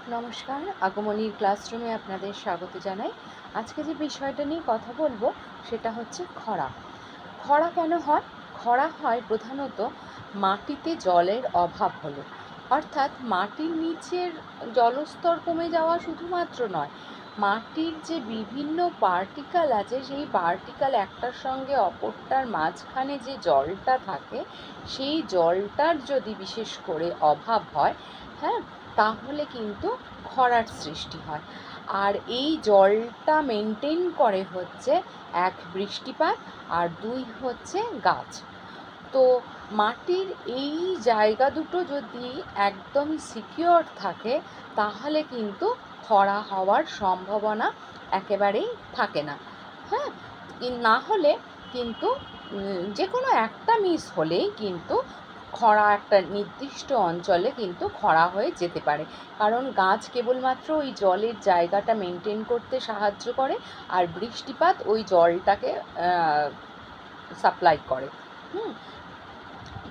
নমস্কার, আগমনীর ক্লাসরুমে আপনাদের স্বাগত জানাই। আজকে যে বিষয়টা নিয়ে কথা বলবো সেটা হচ্ছে খরা। খরা কেন হয়? খরা হয় প্রধানত মাটিতে জলের অভাব হলে। অর্থাৎ মাটির নিচের জলস্তর কমে যাওয়া শুধুমাত্র নয়, মাটির যে বিভিন্ন পার্টিকেল আছে সেই পার্টিকেল একটার সঙ্গে অপরটার মাঝখানে যে জলটা থাকে সেই জলটার যদি বিশেষ করে অভাব হয়, হ্যাঁ, তাহলে কিন্তু খরার সৃষ্টি হয়। আর এই জলটা মেনটেন করে হচ্ছে এক বৃষ্টিপাত, আর দুই হচ্ছে গাছ। তো মাটির এই জায়গা দুটো যদি একদম সিকিওর থাকে তাহলে কিন্তু খরা হওয়ার সম্ভাবনা একেবারেই থাকে না। হ্যাঁ, না হলে কিন্তু যে কোনো একটা মিস হলেই কিন্তু খরা একটা নির্দিষ্ট অঞ্চলে কিন্তু খরা হয়ে যেতে পারে। কারণ গাছ কেবলমাত্র ওই জলের জায়গাটা মেনটেন করতে সাহায্য করে, আর বৃষ্টিপাত ওই জলটাকে সাপ্লাই করে। হুম,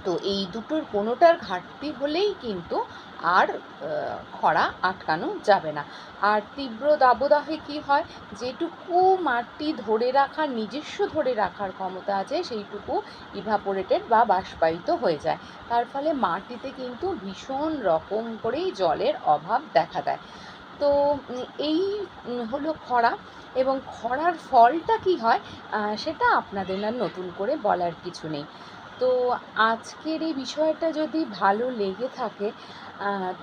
তো এই দুটোর কোনোটার ঘাটতি হলেই কিন্তু আর খরা আটকানো যাবে না। আর তীব্র দাবদাহে কি হয়, যেটুকু মাটি ধরে রাখার নিজস্ব ধরে রাখার ক্ষমতা আছে সেইটুকু ইভাপোরেটেড বা বাষ্পায়িত হয়ে যায়। তার ফলে মাটিতে কিন্তু ভীষণ রকম করেই জলের অভাব দেখা দেয়। তো এই হলো খরা। এবং খরার ফলটা কি হয় সেটা আপনাদের আর নতুন করে বলার কিছু নেই। তো আজকের এই বিষয়টা যদি ভালো লেগে থাকে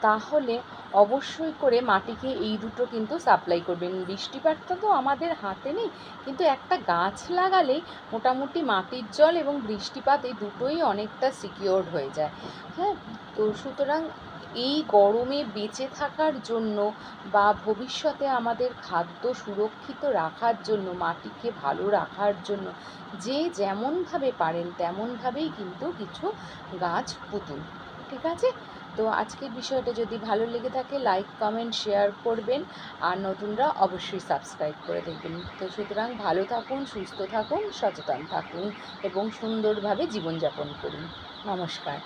তাহলে অবশ্যই করে মাটিকে এই দুটো কিন্তু সাপ্লাই করবেন। বৃষ্টিপাতটা তো আমাদের হাতে নেই, কিন্তু একটা গাছ লাগালেই মোটামুটি মাটির জল এবং বৃষ্টিপাত এই দুটোই অনেকটা সিকিওরড হয়ে যায়। হ্যাঁ, তো সুতরাং এই গরমে বেঁচে থাকার জন্য বা ভবিষ্যতে আমাদের খাদ্য সুরক্ষিত রাখার জন্য, মাটিকে ভালো রাখার জন্য যে যেমনভাবে পারেন তেমনভাবেই কিন্তু কিছু গাছ পুঁতুন। ঠিক আছে? তো আজকের বিষয়টা যদি ভালো লেগে থাকে লাইক, কমেন্ট, শেয়ার করবেন, আর নতুনরা অবশ্যই সাবস্ক্রাইব করে দেখবেন। তো সুতরাং ভালো থাকুন, সুস্থ থাকুন, সচেতন থাকুন এবং সুন্দরভাবে জীবনযাপন করুন। নমস্কার।